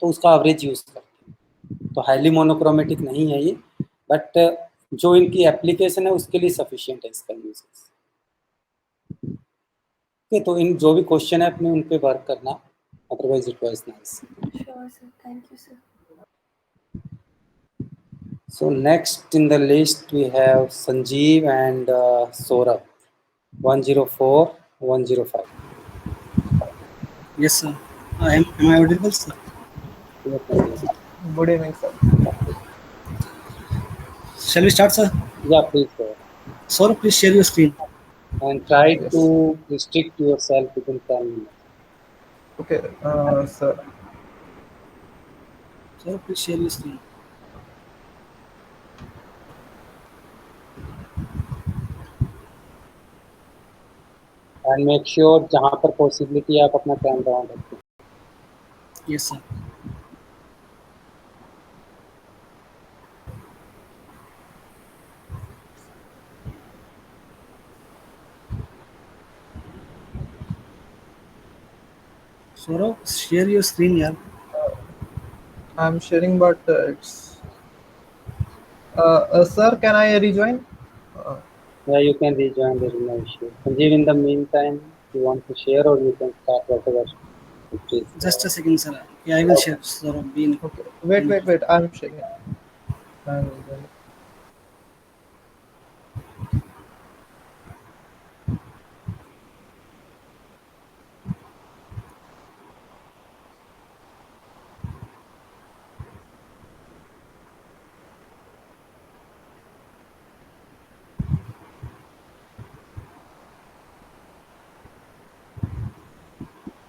तो उसका average use करते हैं। तो हाईली मोनोक्रोमेटिक नहीं है ये, बट जो इनकी एप्लीकेशन है उसके लिए सफिशिएंट है इसका यूजेस। ओके, तो इन जो भी क्वेश्चन है अपने उन पे वर्क करना, otherwise it was nice. Sure, sir. Thank you, sir. So next in the list we have Sanjeev and Saurabh, 104, 105. Yes, sir. Am I audible, sir? Yes, Sanjeev. Good evening, sir. Shall we start, sir? Yeah, please go ahead. Saurabh, please share your screen. And try Yes. to restrict yourself within 10 minutes. Okay, sir. Saurabh, please share your screen. And make sure जहाँ पर possibility है आप अपना camera on रखें। Yes, sir. Saurabh, share your screen, yaar. I'm sharing, but it's. Sir, can I rejoin? Yeah, you can rejoin, there is no issue. Sanjeev, in the meantime, you want to share or you can start whatever it is. Just a second, sir. Yeah, I will share. Saurabh, be in. Okay. Wait. I'm sharing. I'm rejoining.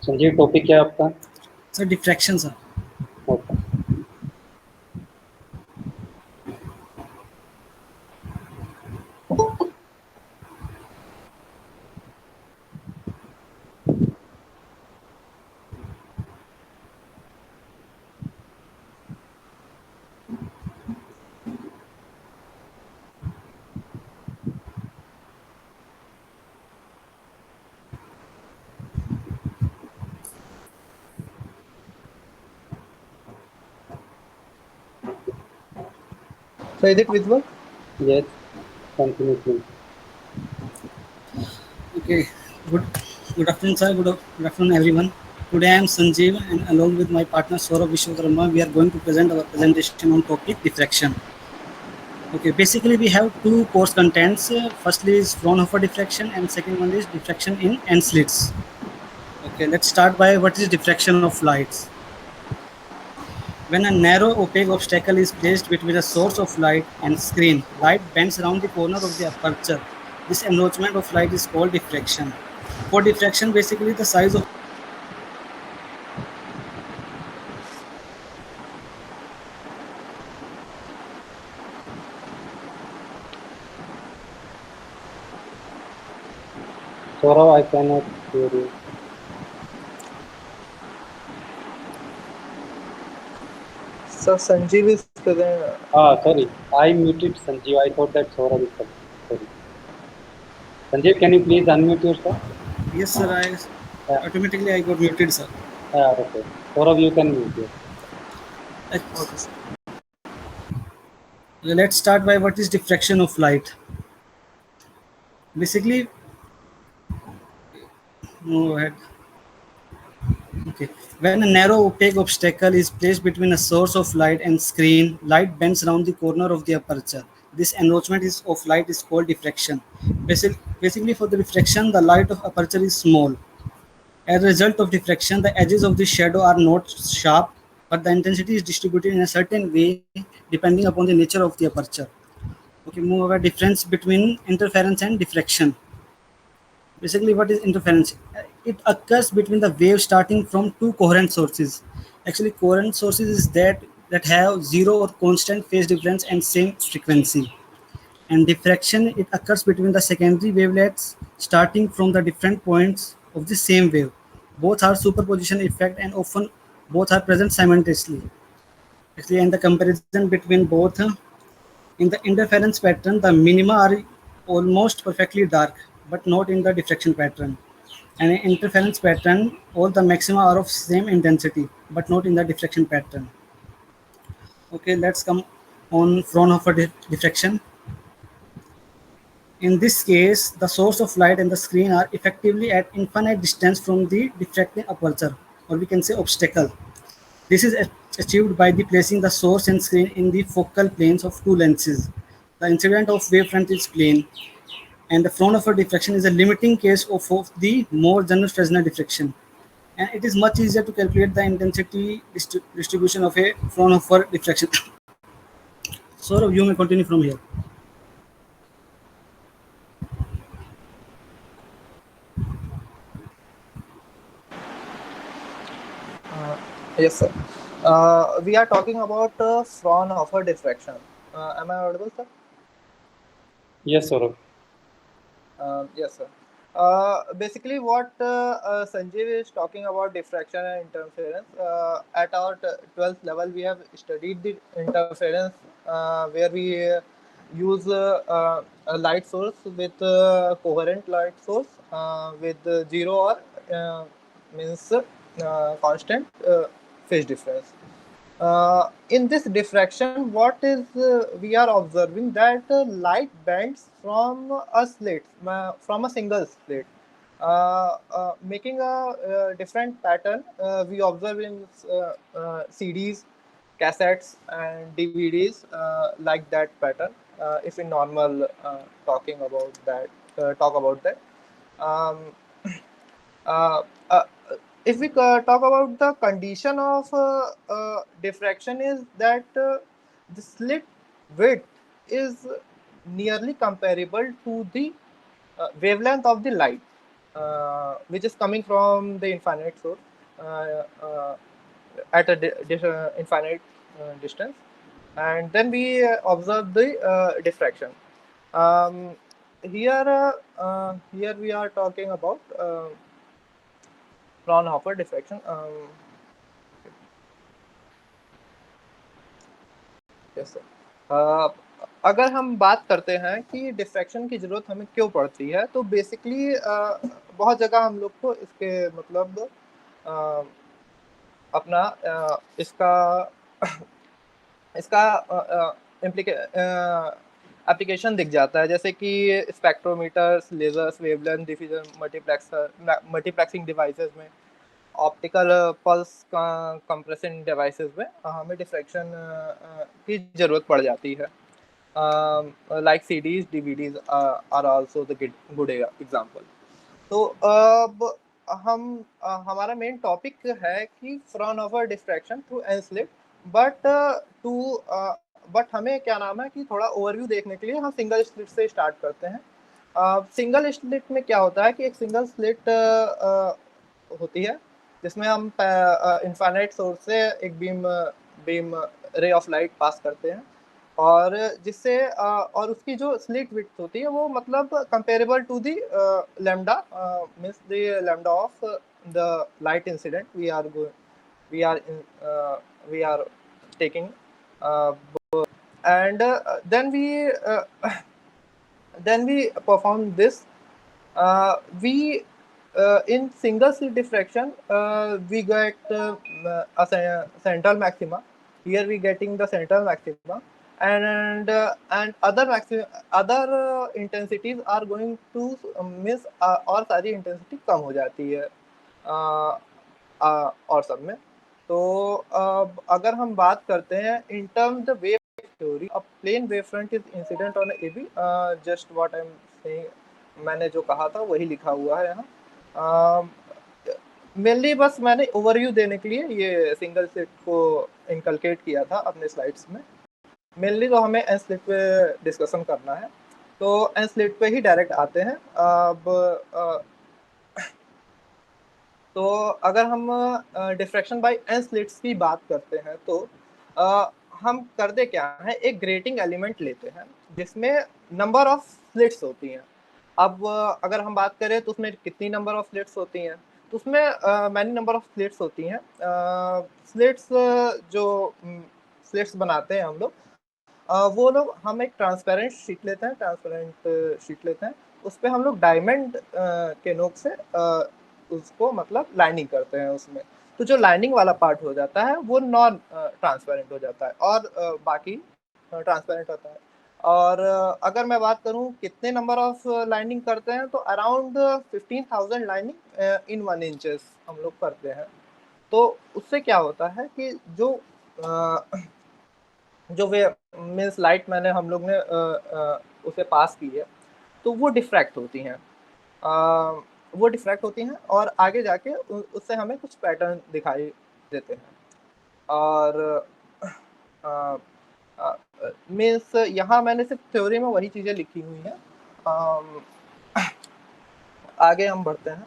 Sanjeev, topic क्या है आपका? Sir, diffraction, sir. Okay. So is it visible? Yes, continue please. Okay. Good afternoon, sir. Good afternoon, everyone. Today I am Sanjeev, and along with my partner Saurabh Vishwakarma, we are going to present our presentation on topic diffraction. Okay, basically we have two course contents. Firstly is Fraunhofer diffraction, and second one is diffraction in end slits. Okay, let's start by what is diffraction of lights. When a narrow opaque obstacle is placed between a source of light and screen, light bends around the corner of the aperture. This encroachment of light is called diffraction. For diffraction, basically the size of Saurav, I cannot hear you. So Sanjeev is present. Sorry, I muted Sanjeev. I thought that Saurav is coming. Sorry. Sanjeev, can you please unmute yourself? Yes, sir. Automatically I got muted, sir. Okay. Saurav, you can mute yourself. Okay. Let's start by what is diffraction of light. Basically, go ahead. Okay. When a narrow opaque obstacle is placed between a source of light and screen, light bends around the corner of the aperture. This encroachment of light is called diffraction. Basically, for the diffraction, the light of aperture is small. As a result of diffraction, the edges of the shadow are not sharp, but the intensity is distributed in a certain way depending upon the nature of the aperture. Okay, move over difference between interference and diffraction. Basically, what is interference? It occurs between the wave starting from two coherent sources. Actually, coherent sources is that have zero or constant phase difference and same frequency. And diffraction, it occurs between the secondary wavelets starting from the different points of the same wave. Both are superposition effect, and often both are present simultaneously. Actually, and the comparison between both, in the interference pattern, the minima are almost perfectly dark, but not in the diffraction pattern. And in interference pattern, all the maxima are of same intensity, but not in the diffraction pattern. Okay, let's come on Fraunhofer diffraction. In this case, the source of light and the screen are effectively at infinite distance from the diffracting aperture, or we can say obstacle. This is achieved by placing the source and screen in the focal planes of two lenses. The incident of wavefront is plane, and the Fraunhofer diffraction is a limiting case of the more general Fresnel diffraction. And it is much easier to calculate the intensity distribution of a Fraunhofer diffraction. So you may continue from here. Uh, yes, sir. We are talking about Fraunhofer diffraction. Am I audible, sir? Yes, Saurabh. Yes, sir. Basically, what Sanjeev is talking about diffraction and interference. At our 12th level, we have studied the interference where we use a light source with coherent light source with zero or means constant phase difference. In this diffraction, what is we are observing that light bends from a slit, from a single slit, making a different pattern. We observe in CDs, cassettes, and DVDs like that pattern. If in normal talk about that. Um, uh, uh, if we talk about the condition of diffraction, is that the slit width is nearly comparable to the wavelength of the light, which is coming from the infinite source at a infinite distance, and then we observe the diffraction. Um, here we are talking about Fraunhofer diffraction. Yes, sir. अगर हम बात करते हैं कि diffraction की ज़रूरत हमें क्यों पड़ती है, तो बेसिकली बहुत जगह हम लोग को इसके मतलब अपना इसका इसका एप्लीकेशन दिख जाता है, जैसे कि spectrometers, lasers, wavelength diffusion multiplexing devices में, ऑप्टिकल पल्स कंप्रेशन डिवाइसेस में हमें डिफ्रैक्शन की ज़रूरत पड़ जाती है. Like CDs, DVDs are also the good example. तो अब हमारा मेन टॉपिक है कि Fraunhofer diffraction through an slit, but हमें क्या नाम है कि थोड़ा ओवरव्यू देखने के लिए हम सिंगल स्लिट से स्टार्ट करते हैं. सिंगल स्लिट में क्या होता है कि एक सिंगल स्लिट होती है जिसमें हम इनफाइनाइट सोर्स से एक beam ray of light pass करते हैं, और जिससे और उसकी जो स्लिट विड्थ होती है वो मतलब comparable to the lambda, means the lambda of the light incident we are taking, and then we perform this. We in single slit diffraction we get a central maxima. Here we getting the central maxima, and other intensities are going to miss, और सारी intensity कम हो जाती है और सब में. तो अगर हम बात करते हैं in terms the wave theory, a plane wavefront is incident on AB. Just what I'm saying, मैंने जो कहा था वही लिखा हुआ है यहाँ. मेनली बस मैंने ओवरव्यू देने के लिए ये सिंगल स्लिट को इनकलकेट किया था अपने स्लाइड्स में. मेनली तो हमें एन स्लिट पे डिस्कशन करना है, तो एन स्लिट पे ही डायरेक्ट आते हैं. अब तो अगर हम डिफ्रैक्शन बाय एन स्लिट्स की बात करते हैं, तो हम करते क्या है, एक ग्रेटिंग एलिमेंट लेते हैं जिसमें नंबर ऑफ स्लिट्स होती हैं. अब अगर हम बात करें तो उसमें कितनी नंबर ऑफ स्लिट्स होती हैं, तो उसमें मैनी नंबर ऑफ स्लिट्स होती हैं. स्लिट्स जो स्लिट्स बनाते हैं हम लोग, वो लोग हम एक ट्रांसपेरेंट शीट लेते हैं, उस पर हम लोग डायमंड के नोक से उसको मतलब लैंडिंग करते हैं उसमें, तो जो लैंडिंग वाला पार्ट हो जाता है वो नॉन ट्रांसपेरेंट हो जाता है और बाकी ट्रांसपेरेंट होता है। और अगर मैं बात करूं कितने नंबर ऑफ लाइनिंग करते हैं, तो अराउंड 15,000 लाइनिंग इन 1 इंचेस हम लोग करते हैं। तो उससे क्या होता है कि जो जो वे मीन्स लाइट मैंने हम लोग ने उसे पास की है, तो वो डिफ्रैक्ट होती हैं, वो डिफ्रैक्ट होती हैं और आगे जाके उससे हमें कुछ पैटर्न दिखाई देते हैं। और मीन्स यहाँ मैंने सिर्फ थ्योरी में वही चीज़ें लिखी हुई हैं। आगे हम बढ़ते हैं,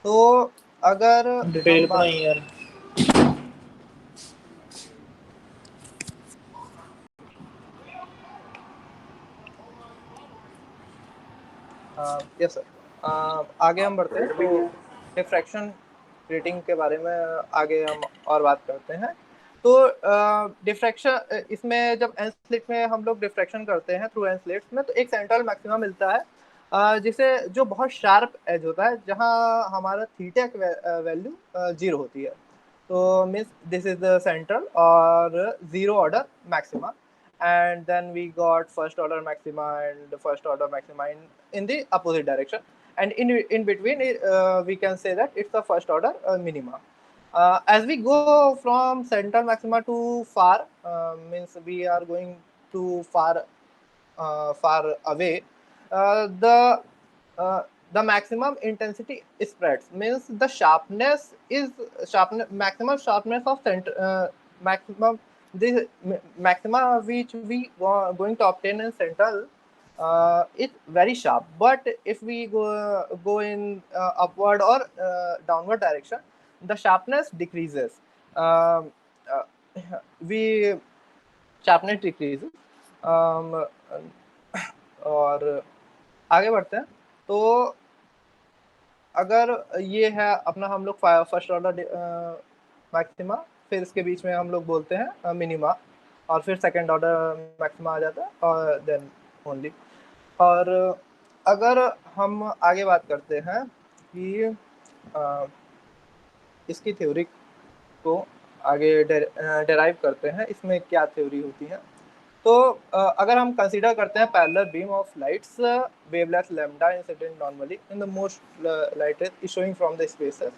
तो अगर डिटेल हम पढ़ाई यार। यस सर, आगे हम बढ़ते हैं, तो डिफ्रैक्शन रेटिंग के बारे में आगे हम और बात करते हैं। तो डिफ्रैक्शन इसमें जब एन स्लिट में हम लोग डिफ्रैक्शन करते हैं थ्रू एन स्लिट्स में, तो एक सेंट्रल मैक्सिमा मिलता है जिसे जो बहुत शार्प एज होता है, जहां हमारा थीटा वैल्यू 0 होती है। तो means this is the central और 0 order maxima, and then we got first order maxima and first order maxima in the opposite direction, and in between we can say that it's the first order minima. As we go from central maxima to far, means we are going to far away, the maximum intensity spreads, means the sharpness is maximum sharpness of maximum this maxima which we going to obtain in central is very sharp, but if we go in upward or downward direction, the sharpness decreases. We sharpness decreases. और आगे बढ़ते हैं, तो अगर ये है अपना हम लोग फर्स्ट ऑर्डर मैक्सिमा, फिर इसके बीच में हम लोग बोलते हैं मिनिमा, और फिर सेकंड ऑर्डर मैक्सिमा आ जाता है और देन ओनली। और अगर हम आगे बात करते हैं कि इसकी थ्योरी को आगे डेराइव करते हैं, इसमें क्या थ्योरी होती है, तो अगर हम कंसीडर करते हैं parallel beam of lights wavelength lambda incident normally in the most light is showing from the spaces,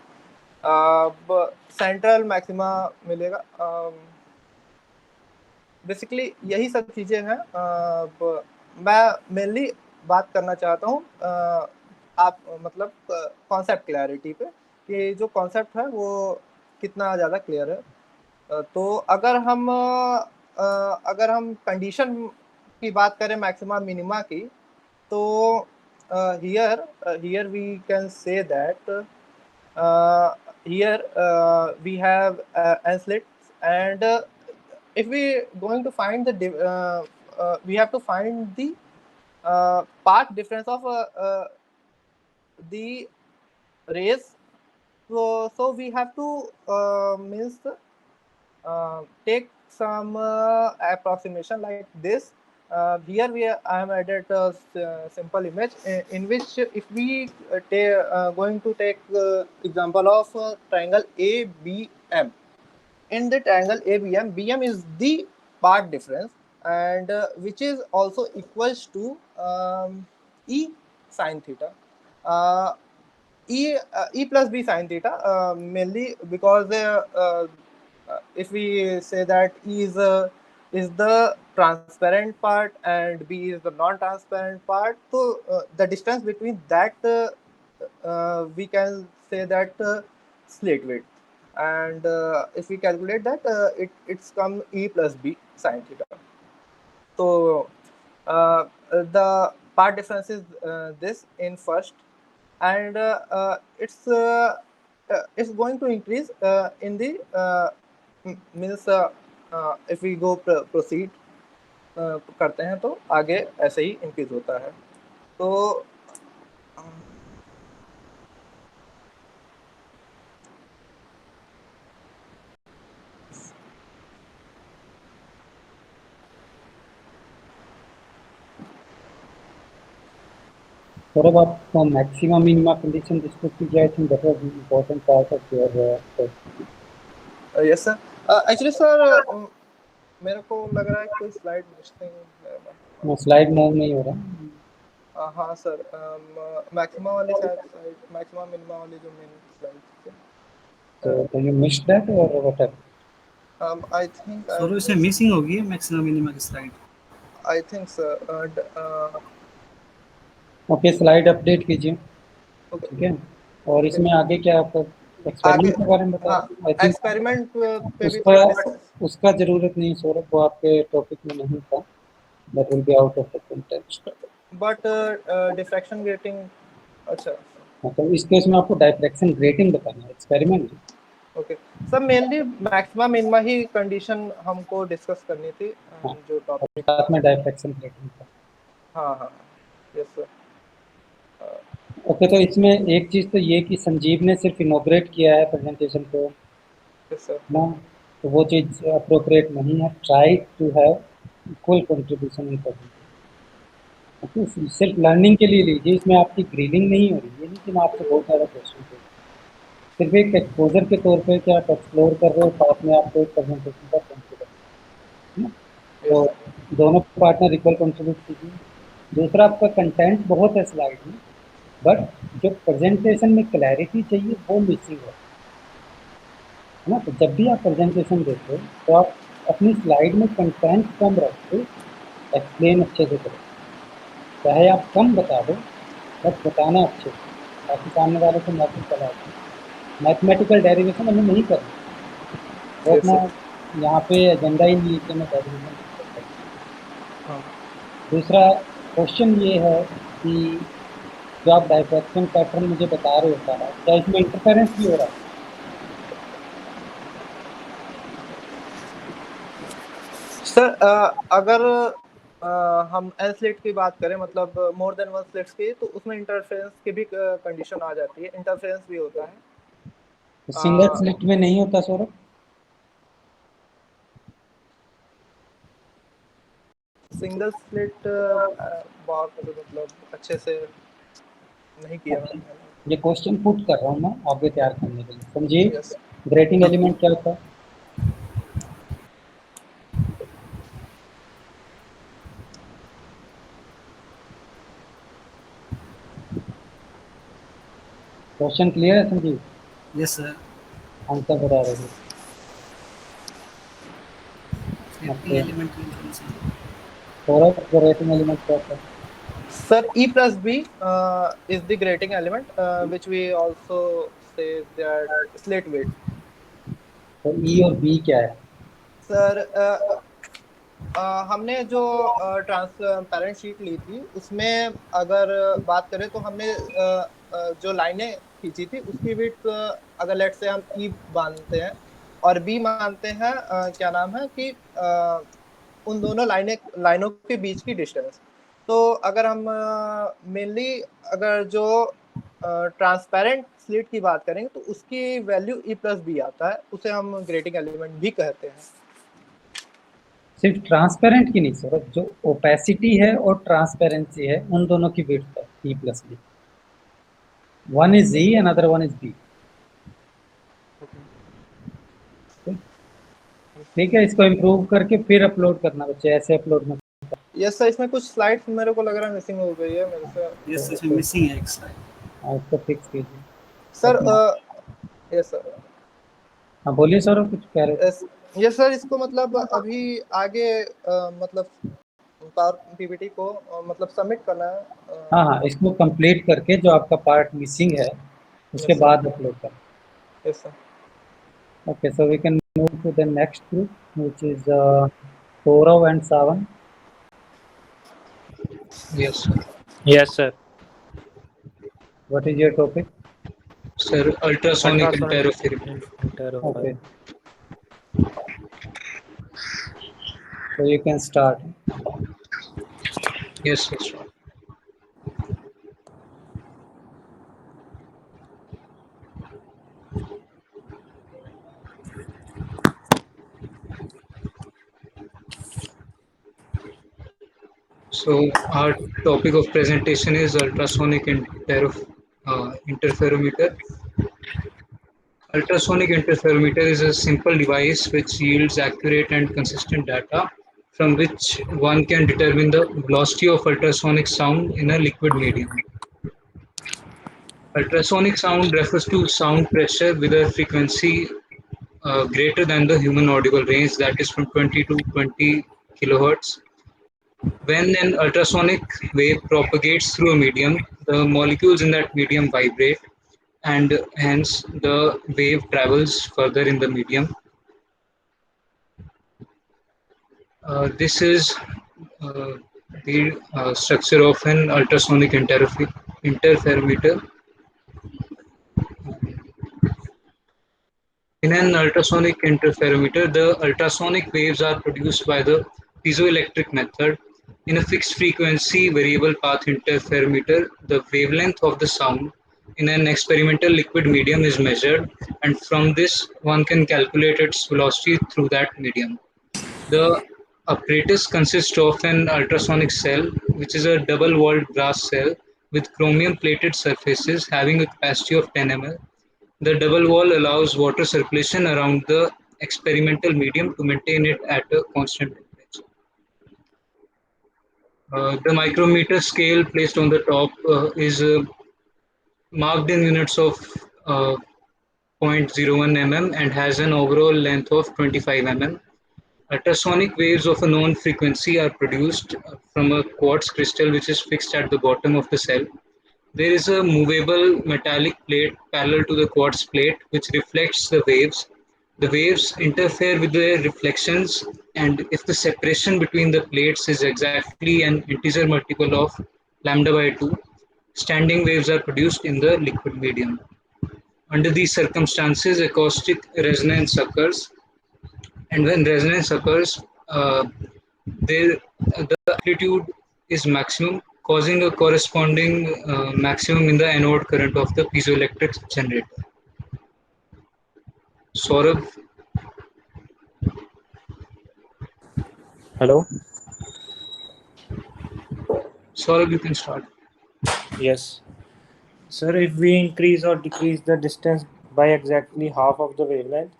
central maxima मिलेगा। बेसिकली यही सब चीज़ें हैं। मैं मेनली बात करना चाहता हूँ आप मतलब कॉन्सेप्ट क्लैरिटी पे, कि जो कॉन्सेप्ट है वो कितना ज़्यादा क्लियर है। तो अगर हम कंडीशन की बात करें मैक्सिमा मिनिमा की, तो here we can say that here we have n slits, and if we going to find the we have to find the path difference of the rays. So we have to means take some approximation like this. Here I am added a simple image in which if we going to take example of triangle ABM. In the triangle ABM, BM is the path difference, and which is also equals to E sin theta. Uh, E plus B sin theta, mainly because if we say that E is the transparent part and B is the non-transparent part, so the distance between that we can say that slit width, and if we calculate that it's come E plus B sin theta. So the part difference is this in first, and it's going to increase in the means if we go proceed करते हैं, तो आगे ऐसे ही increase होता है। तो What about the maximum minima condition discussed कीजिए? I think that was an important part of your course. Yes sir actually sir मेरे को लग रहा है कोई स्लाइड मिसिंग है। वो slide move नहीं हो रहा। हाँ सर मैक्सिमम वाली शायद मैक्सिमम मिनिमम वाली जो main slide So you missed that or whatever? I think Saurabh इसमें मिसिंग होगी मैक्सिमम मिनिमम की slide. I think sir Okay, slide update कीजिए। ओके ठीक है, और इसमें आगे क्या आपको आगे एक्सपेरिमेंट के बारे में बता हाँ रहे? I think एक्सपेरिमेंट पे भी उसका थोड़ा डिस्कस उसका जरूरत नहीं सौरभ, वो आपके टॉपिक में नहीं था। That will be out of the context. But diffraction grating अच्छा मतलब इस केस में आपको डायफ्रैक्शन ग्रेटिंग बताना है, experiment. Okay sir mainly maximum minima ही कंडीशन हमको डिस्कस करनी थी हाँ, जो टॉपिक साथ में डायफ्रैक्शन ग्रेटिंग था। हाँ हाँ यस सर ओके, तो इसमें एक चीज तो ये कि संजीव ने सिर्फ इनॉग्रेट किया है प्रेजेंटेशन को यस सर ना, तो वो चीज अप्रोप्रिएट नहीं है। Try to have equal contribution in presentation. सिर्फ लर्निंग के लिए लीजिए, इसमें आपकी ग्रीलिंग नहीं हो रही है। ये नहीं कि मैं आपसे बहुत ज़्यादा क्वेश्चन पूछ, सिर्फ एक एक्सपोजर के तौर पे कि आप एक्सप्लोर कर रहे हो, साथ में आपको एक प्रेजेंटेशन का कंसिडर है ना। तो दोनों पार्टनर इक्वल कंट्रीब्यूट कीजिए। दूसरा, आपका कंटेंट बहुत है स्लाइड में, बट जो प्रेजेंटेशन में क्लैरिटी चाहिए वो मिसिंग है ना। तो जब भी आप प्रेजेंटेशन देते हो तो आप अपनी स्लाइड में कंटेंट कम रख के एक्सप्लेन अच्छे से करो। चाहे आप कम बता दो, बट बताना अच्छे से, ताकि सामने वाले को मैसेज चला जाए। मैथमेटिकल डेरिवेशन हमें नहीं करना, वो अपना यहाँ पे एजेंडा ही नहीं है कि मैं डेरिवेशन डिस्कस करूँ। दूसरा क्वेश्चन ये है कि जो आप डायफ्रैक्शन पैटर्न मुझे बता रहे हो सारा, क्या इसमें इंटरफेरेंस भी हो रहा है? सर अगर हम एन स्लिट की बात करें मतलब मोर देन वन स्लिट्स की, तो उसमें इंटरफेरेंस की भी कंडीशन आ जाती है, इंटरफेरेंस भी होता है। तो सिंगल स्लिट में नहीं होता सौरभ? सिंगल स्लिट बहुत मतलब अच्छे से नहीं किया मैंने। ये क्वेश्चन पुट कर रहा हूँ मैं आगे तैयार करने के लिए। समझिए, यस ग्रेटिंग एलिमेंट क्या होता है? क्वेश्चन क्लियर है संजीव? Yes sir. आंसर बता रहे हो? ग्रेटिंग एलिमेंट की इन्फॉर्मेशन सौरभ, ग्रेटिंग एलिमेंट क्या होता है? Sir E plus B is the grating element which we also say that slate weight. तो ई और बी क्या है? सर हमने जो ट्रांसपेरेंट शीट ली थी उसमें अगर बात करें तो हमने जो लाइनें खींची थी उसकी विड्थ अगर लेट से हम ई मानते हैं और बी मानते हैं क्या नाम है कि उन दोनों लाइनों के बीच की डिस्टेंस। तो अगर हम मेनली अगर जो ट्रांसपेरेंट स्लिट की बात करेंगे तो उसकी वैल्यू ई प्लस बी आता है, उसे हम ग्रेटिंग एलिमेंट भी कहते हैं। सिर्फ ट्रांसपेरेंट की नहीं सौरभ, जो ओपेसिटी है और ट्रांसपेरेंसी है उन दोनों की विड्थ है E plus B. One is E, another one is B. ठीक है, इसको इम्प्रूव करके फिर अपलोड करना बच्चे, ऐसे अपलोड मत। यस सर, इसमें कुछ स्लाइड्स मेरे को लग रहा है मिसिंग हो गई है मेरे से। यस इसमें मिसिंग है एक स्लाइड। इसको फिक्स कीजिए सर यस सर। हाँ बोलिए सौरभ, कुछ कह रहे थे? यस सर, इसको मतलब अभी आगे मतलब पावर पीपीटी को मतलब सबमिट करना है। हाँ हाँ, इसको कंप्लीट करके जो आपका पार्ट मिसिंग है उसके बाद अपलोड करना। Yes sir. Okay, so we can move to the next group, which is Gaurav and Savan. Yes, sir. Yes, sir. What is your topic? Sir, ultrasonic interference. Okay. So you can start. Yes, yes, sir. So our topic of presentation is ultrasonic interferometer. Ultrasonic interferometer is a simple device which yields accurate and consistent data from which one can determine the velocity of ultrasonic sound in a liquid medium. Ultrasonic sound refers to sound pressure with a frequency greater than the human audible range, that is from 20 to 20 kilohertz. When an ultrasonic wave propagates through a medium, the molecules in that medium vibrate and hence the wave travels further in the medium. This is uh, the structure of an ultrasonic interferometer. In an ultrasonic interferometer, the ultrasonic waves are produced by the piezoelectric method. In a fixed frequency variable path interferometer, the wavelength of the sound in an experimental liquid medium is measured, and from this one can calculate its velocity through that medium. The apparatus consists of an ultrasonic cell, which is a double-walled brass cell with chromium-plated surfaces having a capacity of 10 ml. The double wall allows water circulation around the experimental medium to maintain it at a constant temperature. The micrometer scale placed on the top is marked in units of uh, 0.01 mm and has an overall length of 25 mm. Ultrasonic waves of a known frequency are produced from a quartz crystal which is fixed at the bottom of the cell. There is a movable metallic plate parallel to the quartz plate which reflects the waves. The waves interfere with the reflections, and if the separation between the plates is exactly an integer multiple of lambda by 2, standing waves are produced in the liquid medium. Under these circumstances, acoustic resonance occurs, and when resonance occurs, the amplitude is maximum, causing a corresponding maximum in the anode current of the piezoelectric generator. Saurabh, Hello? Saurabh, you can start. Yes. Sir, if we increase or decrease the distance by exactly half of the wavelength,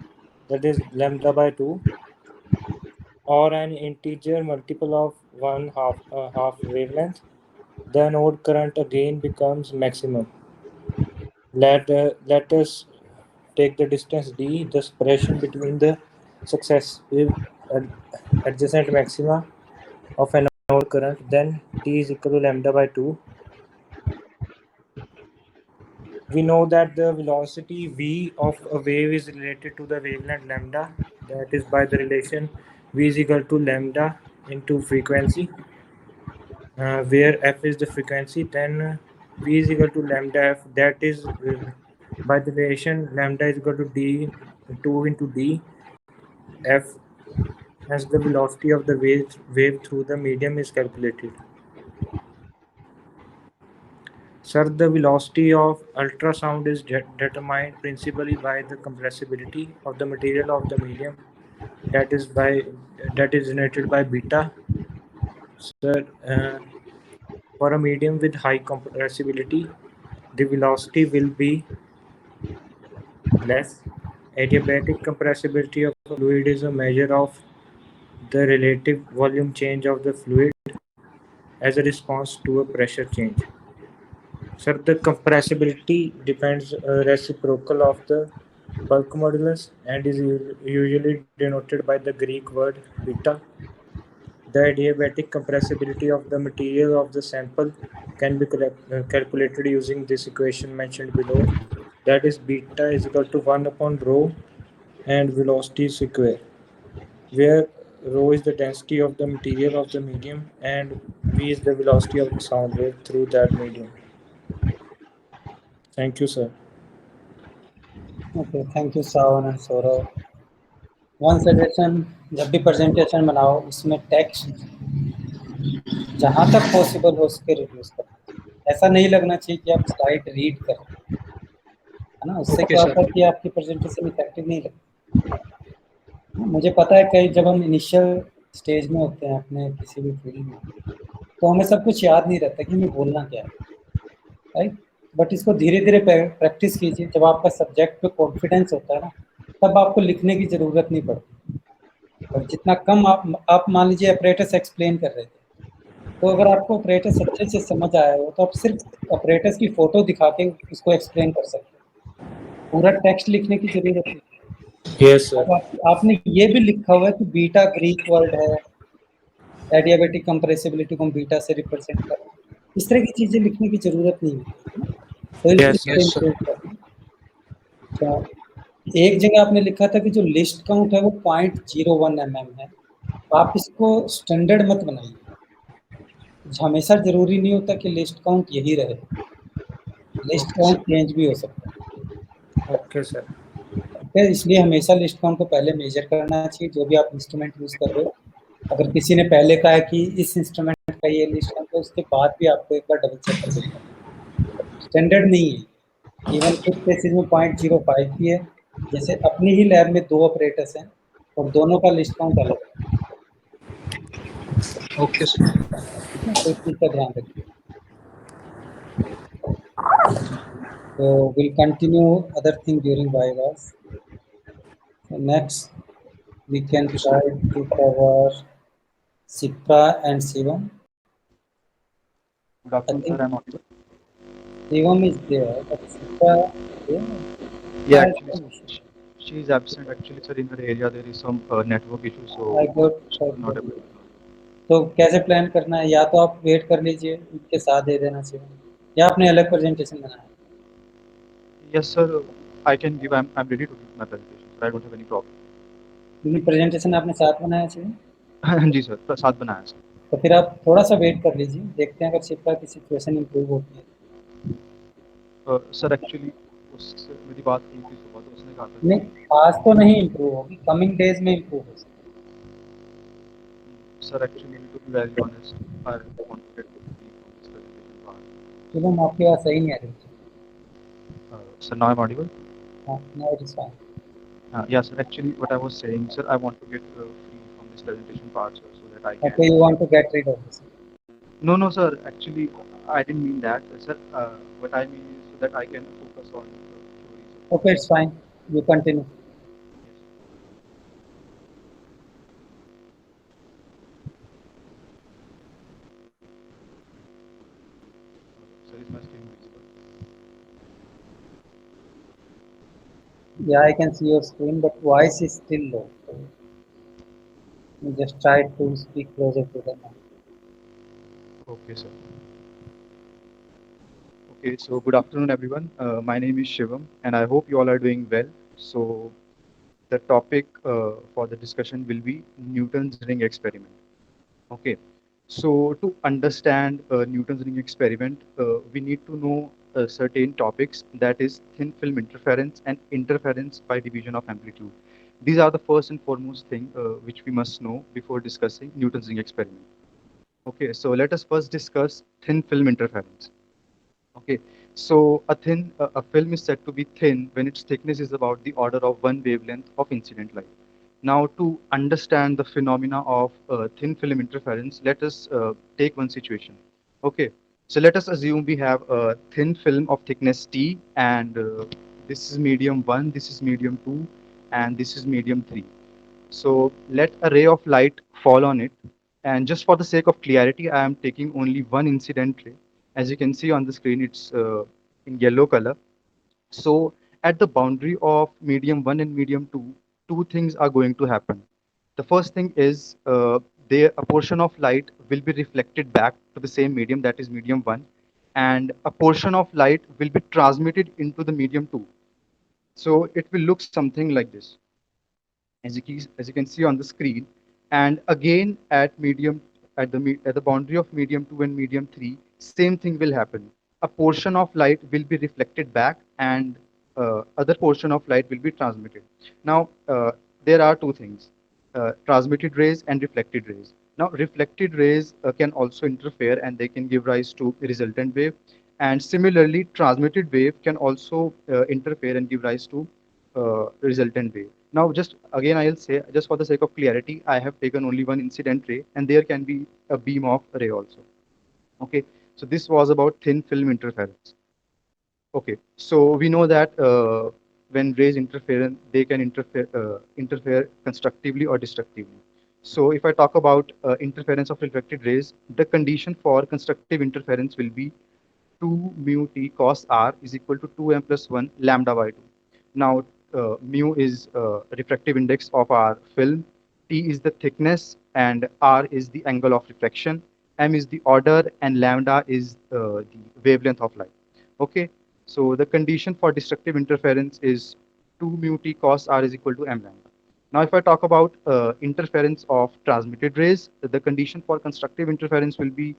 that is lambda by 2, or an integer multiple of half wavelength, the anode current again becomes maximum. Let us take the distance d, the separation between the successive adjacent maxima of an anode current, then t is equal to lambda by 2. We know that the velocity v of a wave is related to the wavelength lambda, that is by the relation v is equal to lambda into frequency, where f is the frequency, then v is equal to lambda f, that is by the relation lambda is equal to d 2 into d f, as the velocity of the wave through the medium is calculated. Sir, the velocity of ultrasound is determined principally by the compressibility of the material of the medium, that is denoted by beta. Sir, for a medium with high compressibility, the velocity will be less. Adiabatic compressibility of a fluid is a measure of the relative volume change of the fluid as a response to a pressure change. Sir, the compressibility depends reciprocal of the bulk modulus and is usually denoted by the Greek word beta. The adiabatic compressibility of the material of the sample can be calculated using this equation mentioned below. That is beta is equal to 1 upon rho and velocity square, where rho is the density of the material of the medium and v is the velocity of the sound wave through that medium. Thank you, sir. Okay, thank you Sawan and Saurav. One suggestion, जब भी presentation बनाओ उसमें text जहाँ तक possible हो उसके reduce करो। ऐसा नहीं लगना चाहिए कि आप स्लाइड रीड कर रहे हैं, है ना? उससे Okay, क्या sir. होता है कि आपकी प्रेजेंटेशन इफेक्टिव नहीं लगती। मुझे पता है कई जब हम इनिशियल स्टेज में होते हैं अपने किसी भी फील्ड में, तो हमें सब कुछ याद नहीं रहता कि हमें बोलना क्या है, राइट। बट इसको धीरे धीरे प्रैक्टिस कीजिए। जब आपका सब्जेक्ट पे कॉन्फिडेंस होता है ना, तब आपको लिखने की ज़रूरत नहीं पड़ती। और जितना कम आप मान लीजिए ऑपरेटर्स एक्सप्लेन कर रहे थे, तो अगर आपको ऑपरेटर्स अच्छे से समझ आया हो तो आप सिर्फ ऑपरेटर्स की फ़ोटो दिखा के उसको एक्सप्लेन कर सकते हैं, पूरा टेक्स्ट लिखने की ज़रूरत नहीं। Yes, sir. अब आपने ये भी लिखा हुआ है कि बीटा ग्रीक वर्ड है, एडियाबेटिक कंप्रेसिबिलिटी को हम बीटा से रिप्रेजेंट कर रहे हैं, इस तरह की चीज़ें लिखने की ज़रूरत नहीं है। तो Yes, इसको Yes, sir. इम्प्रूव करना। अच्छा, एक जगह आपने लिखा था कि जो लिस्ट काउंट है वो 0.01 mm है। आप इसको स्टैंडर्ड मत बनाइए। हमेशा ज़रूरी नहीं होता कि लिस्ट काउंट यही रहे, list Okay, count sir. Change भी हो सकता है। Okay, sir. ठीक है, इसलिए हमेशा लिस्ट काउंट को पहले मेजर करना चाहिए जो भी आप इंस्ट्रूमेंट यूज़ कर रहे हो। अगर किसी ने पहले कहा है कि इस इंस्ट्रूमेंट का ये लिस्ट काउंट है, उसके बाद भी आपको एक बार डबल चेक कर लेना है। स्टैंडर्ड नहीं है, इवन कुछ केसेस में 0.05 भी है। जैसे अपनी ही लैब में 2 ऑपरेटर्स हैं और दोनों का लिस्ट काउंट अलग है। Okay, sir. ठीक है, तो इस चीज़ का ध्यान रखिए। So we'll continue other thing during Vivas. So next we can Okay, sir. try to cover Sipra and Shivam. Good I afternoon, sir. think I'm audible. Shivam is there, but Sipra, yeah, Yeah, Sipra has actually, some issue. she is absent. Actually, sir, in her area there is some network issue, I so got she was not okay. able to. तो कैसे plan करना है? या तो आप wait कर लीजिए, उनके साथ दे देना शिवम, या आपने अलग प्रेजेंटेशन बनाया है? Yes, sir. I can give. I'm ready to give my presentation. Sir, I don't have any problem. क्योंकि प्रेजेंटेशन आपने साथ बनाया शिवम, जी सर, साथ बनाया सर. तो फिर आप थोड़ा सा वेट कर लीजिए, देखते हैं अगर शिप्रा की सिचुएशन इम्प्रूव होती है। सर एक्चुअली उससे मेरी बात हुई थी सुबह, तो उसने कहा था नहीं, कि आज तो नहीं इम्प्रूव होगी, कमिंग डेज में इम्प्रूव हो सकती sir actually to be very honest, I want to get free from this presentation part. है। शिवम आपकी बात सही नहीं आ रही। Sir, now I'm audible. हाँ, now it is fine. Yeah, sir. Actually, what I was saying, sir, I want to get free from this presentation part, sir, so that I can. Okay, you want to get rid of this. No, no, sir. Actually, I didn't mean that, sir. What I mean is so that I can focus on theory, sir. Okay, it's fine. You continue. Sir, is my screen visible? Yeah, I can see your screen, but voice is still low. You just try to speak closer to the mic. Okay, sir. Okay, so good afternoon, everyone. My name is Shivam, and I hope you all are doing well. So, the topic for the discussion will be Newton's ring experiment. Okay, so to understand Newton's ring experiment, we need to know certain topics, that is thin film interference and interference by division of amplitude. These are the first and foremost thing which we must know before discussing Newton's ring experiment. Okay, so let us first discuss thin film interference. Okay, so a film is said to be thin when its thickness is about the order of one wavelength of incident light. Now, to understand the phenomena of thin film interference, let us take one situation. Okay, so let us assume we have a thin film of thickness T, and this is medium 1, this is medium 2, and this is medium 3. So let a ray of light fall on it. And just for the sake of clarity, I am taking only one incident ray. As you can see on the screen, it's in yellow color. So at the boundary of medium 1 and medium 2, two things are going to happen. The first thing is a portion of light will be reflected back to the same medium, that is medium 1, and a portion of light will be transmitted into the medium 2. So it will look something like this, as you can see on the screen. And again at the boundary of medium 2 and medium 3, same thing will happen. A portion of light will be reflected back, and other portion of light will be transmitted. Now there are two things, transmitted rays and reflected rays. Now reflected rays can also interfere, and they can give rise to a resultant wave, and similarly transmitted wave can also interfere and give rise to resultant wave. Now, just again, I'll say, just for the sake of clarity, I have taken only one incident ray, and there can be a beam of ray also. Okay, so this was about thin film interference. Okay, so we know that when rays interfere, they can interfere constructively or destructively. So if I talk about interference of reflected rays, the condition for constructive interference will be 2 mu t cos r is equal to 2m plus 1 lambda by 2. Now, mu is refractive index of our film, t is the thickness, and r is the angle of reflection, m is the order, and lambda is the wavelength of light. Okay, so the condition for destructive interference is 2 mu t cos r is equal to m lambda. Now, if I talk about interference of transmitted rays, the condition for constructive interference will be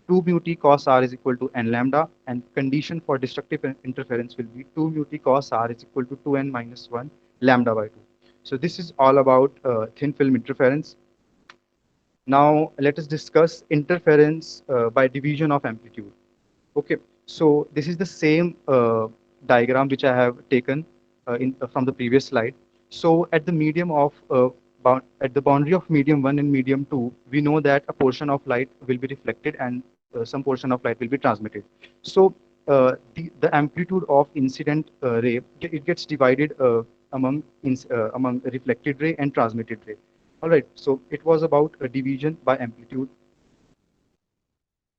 2 mu t cos r is equal to n lambda, and condition for destructive interference will be 2 mu t cos r is equal to 2n minus 1 lambda by 2. So this is all about thin film interference. Now let us discuss interference by division of amplitude. Okay, so this is the same diagram which I have taken from the previous slide. So at the medium of at the boundary of medium 1 and medium 2, we know that a portion of light will be reflected and some portion of light will be transmitted. So the amplitude of incident ray, it gets divided among reflected ray and transmitted ray. All right, so it was about a division by amplitude.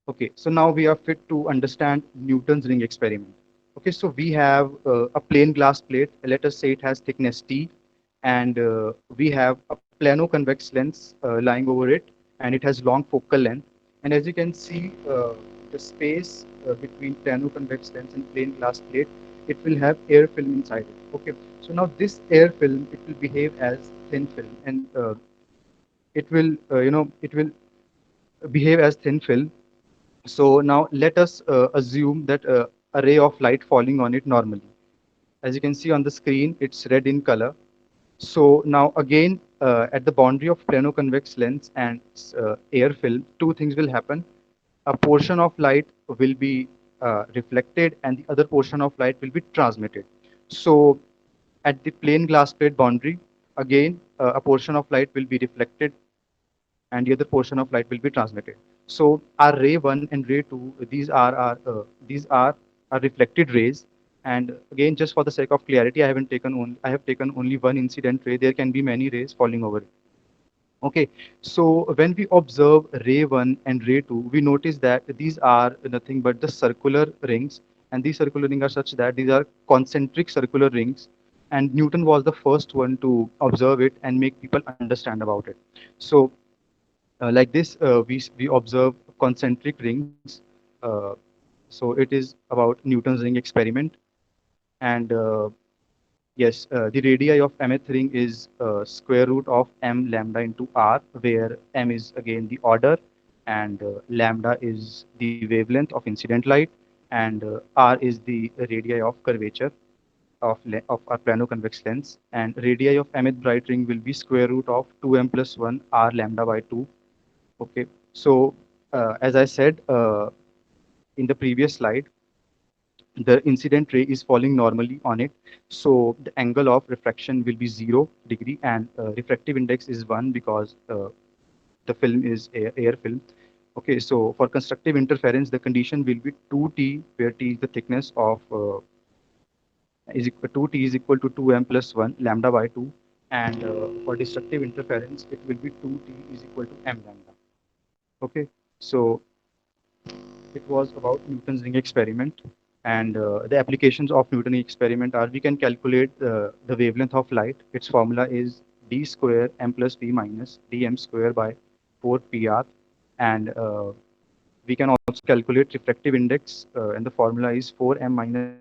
Okay, so now we are fit to understand Newton's ring experiment. Okay, so we have a plain glass plate. Let us say it has thickness T, and we have a plano-convex lens lying over it, and it has long focal length. And as you can see, the space between plano-convex lens and plain glass plate, it will have air film inside it. Okay, so now this air film, it will behave as thin film, and it will, it will behave as thin film. So now let us assume that a ray of light falling on it normally. As you can see on the screen, it's red in color. So now again, at the boundary of plano-convex lens and air film, two things will happen. A portion of light will be reflected and the other portion of light will be transmitted. So at the plain glass plate boundary, again, a portion of light will be reflected and the other portion of light will be transmitted. So our ray 1 and ray 2, these are our reflected rays. And again, just for the sake of clarity, I have taken only one incident ray. There can be many rays falling over it. Okay, so when we observe ray 1 and ray 2, we notice that these are nothing but the circular rings, and these circular rings are such that these are concentric circular rings, and Newton was the first one to observe it and make people understand about it. So like this, we observe concentric rings. Uh, so it is about Newton's ring experiment, and yes, the radii of mth ring is square root of m lambda into r, where m is again the order, and lambda is the wavelength of incident light, and r is the radii of curvature of our plano-convex lens, and radii of mth bright ring will be square root of 2m plus 1 r lambda by 2. Okay, so as I said in the previous slide, the incident ray is falling normally on it. So the angle of refraction will be 0 degree, and refractive index is 1 because the film is air film. Okay, so for constructive interference, the condition will be 2t, where t is the thickness of is equal 2t is equal to 2m plus 1 lambda by 2, and for destructive interference, it will be 2t is equal to m lambda. Okay, so it was about Newton's ring experiment, and the applications of Newton experiment are: we can calculate the wavelength of light. Its formula is d square m plus b minus dm square by 4 pr, and we can also calculate refractive index, and the formula is 4m minus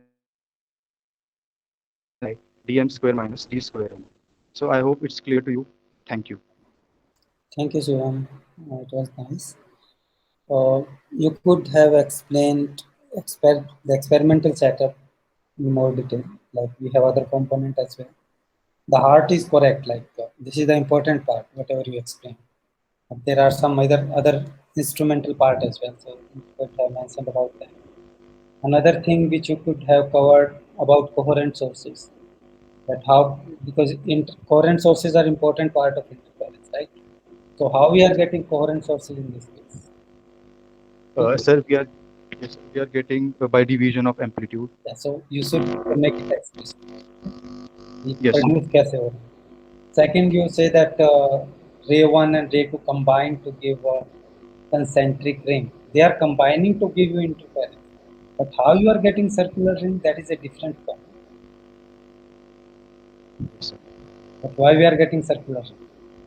dm square minus d square m. So I hope it's clear to you. Thank you. Thank you, Shivam. It was nice. You could have explained the experimental setup in more detail. Like we have other component as well. The heart is correct. Like this is the important part. Whatever you explained. But there are some other instrumental part as well. So you could have mentioned about that. Another thing which you could have covered about coherent sources. That how, because coherent sources are important part of interference, right? So how we are getting coherent sources in this case? Sir, we are getting by division of amplitude. Yeah, so you should make it explicit. Yes. Produce कैसे हो रहा है? Second, you say that ray 1 and ray 2 combine to give a concentric ring. They are combining to give you interference. But how you are getting circular ring, that is a different point. Yes, sir. But why we are getting circular ring?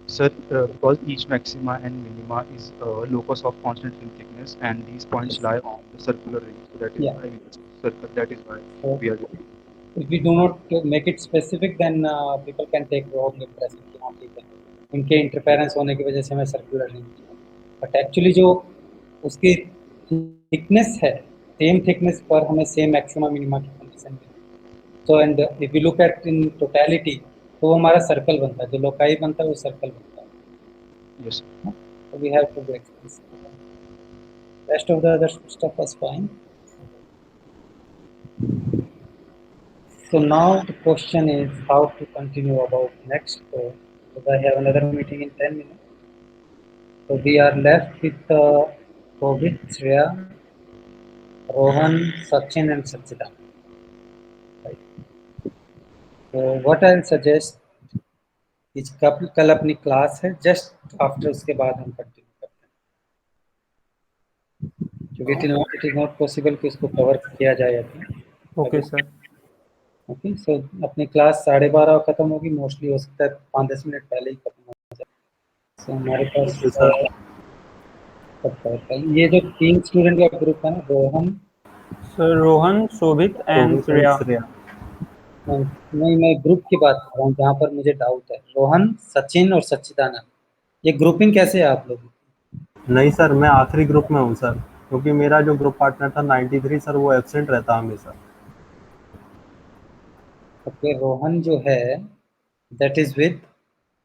Sir, because each maxima and minima is locus of constant ring thickness, and these points lie on the circular ring. So that is Yeah. why circle. That is why So we are getting. if we do not make it specific, then people can take wrong impression कि हाँ ठीक है, इनके interference होने की वजह से हमें सर्कुलर रिंग, बट एक्चुअली जो उसकी थिकनेस है, सेम थिकनेस पर हमें सेम मैक्सिमम मिनिमा की कंडीशन मिली. So and if you look at in totality, तो वो हमारा सर्कल बनता है, जो लोकाई बनता है वो सर्कल बनता है. Yes. So we have to be explicit. Rest of the other stuff was fine. So now the question is how to continue about next, because I have another meeting in 10 minutes. So we are left with Rohit, Shreya, Rohan, Sachin and Sachita. Right. So what I'll suggest is कल अपनी class है, just after उसके बाद हम continue करते हैं, क्योंकि it is not possible कि उसको कवर किया जाए अभी. Okay sir. ओके, सो अपनी क्लास 12:30 खत्म होगी, मोस्टली हो सकता है 5-10 मिनट पहले ही खत्म हो जाए. सो हमारे पास ये जो 3 स्टूडेंट का ग्रुप है ना, Rohan, sir Rohan, Shobhit and Shreya. नहीं, मैं ग्रुप की बात कर रहा हूँ जहाँ पर मुझे डाउट है. रोहन, सचिन और सच्चिदानंद, ये ग्रुपिंग कैसे है आप लोगों की? नहीं सर, मैं आखिरी ग्रुप में हूँ सर, क्योंकि मेरा जो ग्रुप पार्टनर था 93 सर, वो एब्सेंट रहता हमेशा. ओके, रोहन जो है that is with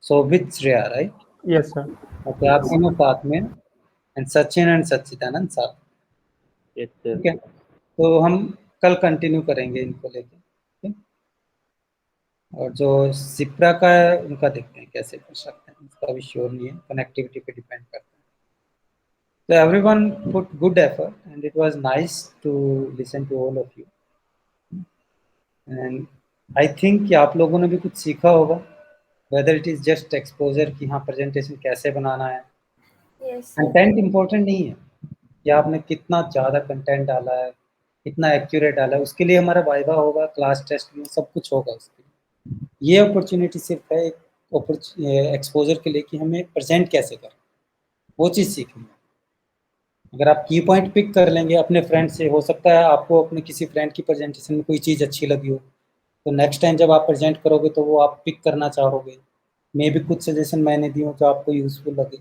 Shobhit, Shreya, right? Yes sir. Okay, आप तीनों साथ में, एंड सचिन एंड सच्चिदानंद साथ. ठीक है, तो हम कल कंटिन्यू करेंगे इनको लेके. और जो सिप्रा का है उनका देखते हैं कैसे कर सकते हैं, उसका भी श्योर नहीं है, कनेक्टिविटी पे डिपेंड करता है. So everyone put good effort and it was nice to listen to all of you. And I think कि आप लोगों ने भी कुछ सीखा होगा, whether it is just exposure कि हाँ प्रेजेंटेशन कैसे बनाना है. Yes. कंटेंट इम्पोर्टेंट नहीं है कि आपने कितना ज़्यादा कंटेंट डाला है, कितना एक्यूरेट डाला है, उसके लिए हमारा वाइवा होगा, क्लास टेस्ट में सब कुछ होगा उसके लिए. ये अपॉर्चुनिटी सिर्फ है एक्सपोजर के लिए कि हमें प्रेजेंट कैसे करें, वो चीज़ सीखनी है. अगर आप की पॉइंट पिक कर लेंगे अपने फ्रेंड से, हो सकता है आपको अपने किसी फ्रेंड की प्रेजेंटेशन में कोई चीज़ अच्छी लगी हो, तो नेक्स्ट टाइम जब आप प्रेजेंट करोगे तो वो आप पिक करना चाहोगे. मे भी कुछ सजेशन मैंने दिए हो जो आपको यूज़फुल लगे.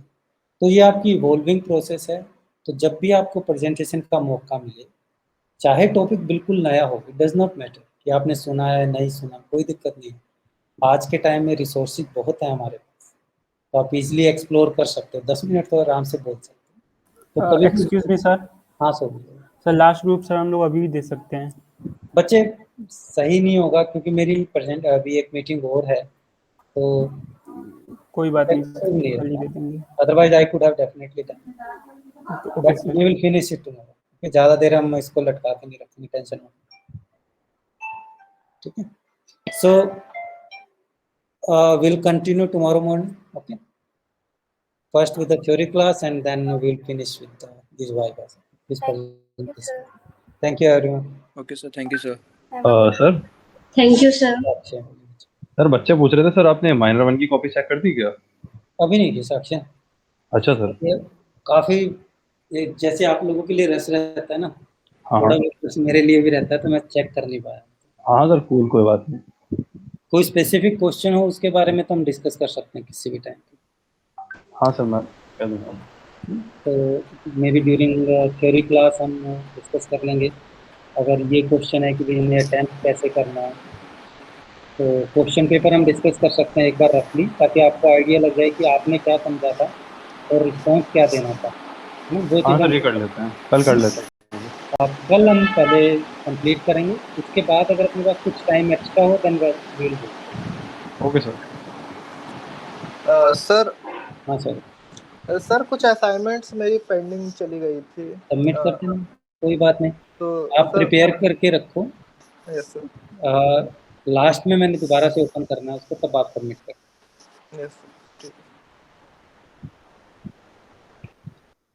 तो ये आपकी इवॉल्विंग प्रोसेस है. तो जब भी आपको प्रेजेंटेशन का मौका मिले, चाहे टॉपिक बिल्कुल नया हो, इट डज नॉट मैटर कि आपने सुना है नहीं सुना, कोई दिक्कत नहीं है. आज के टाइम में रिसोर्सेज बहुत है हमारे पास, तो आप इजीली एक्सप्लोर कर सकते हो. 10 मिनट तो आराम से बोल सकते हो. तो कभी एक्सक्यूज मी सर. हाँ सर लास्ट ग्रुप सर हम लोग अभी भी दे सकते हैं. बच्चे, सही नहीं होगा क्योंकि मेरी प्रेजेंट अभी एक मीटिंग और है, तो कोई बात नहीं सर, कल ही दे देंगे. Otherwise I could have definitely done, but we will finish it tomorrow. ज़्यादा देर हम इसको लटका के नहीं रखेंगे, टेंशन मत. ठीक है, सो we'll continue tomorrow morning. Okay, first with the theory class and then we'll finish with these vivas. Thank you, sir. Thank you everyone. Okay sir, thank you sir. Sir thank you sir. अच्छा, sir बच्चे पूछ रहे थे sir, आपने minor 1 की copy check कर दी क्या? अभी नहीं की साक्षी. अच्छा सर. ये काफी, ये जैसे आप लोगों के लिए रस रहता है ना, हाँ थोड़ा बहुत मेरे लिए भी रहता है, तो मैं चेक कर नहीं पाया. हाँ सर, कूल, कोई बात नहीं. कोई स्पेसिफिक क्वेश्चन हो उसके बारे में तो हम डिस्कस कर सकते हैं किसी भी टाइम. हाँ सर, मैं कह दूँगा. तो may be during theory class हम डिस्कस कर लेंगे. अगर ये क्वेश्चन है कि भाई हमें अटैम्प्ट कैसे करना है, तो क्वेश्चन पेपर हम डिस्कस कर सकते हैं एक बार रफली, ताकि आपको आइडिया लग जाए कि आपने क्या समझा था और रिस्पॉन्स क्या देना था. वो हाँ सर, चीज़ ये कर लेते हैं, कल कर लेते हैं. कल हम पहले कंप्लीट करेंगे, उसके बाद अगर अपने पास कुछ टाइम एक्स्ट्रा हो then will do. Okay sir. Sir, हाँ सर. सर कुछ असाइनमेंट्स मेरी पेंडिंग चली गई थी। सबमिट कर देना, कोई बात नहीं। तो आप प्रिपेयर करके रखो। Yes sir. लास्ट में मैंने दोबारा से ओपन करना है उसको, तब आप सबमिट कर। Yes sir.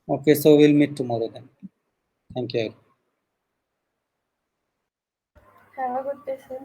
Okay, so will meet tomorrow then. Thank you. Have a good day, sir.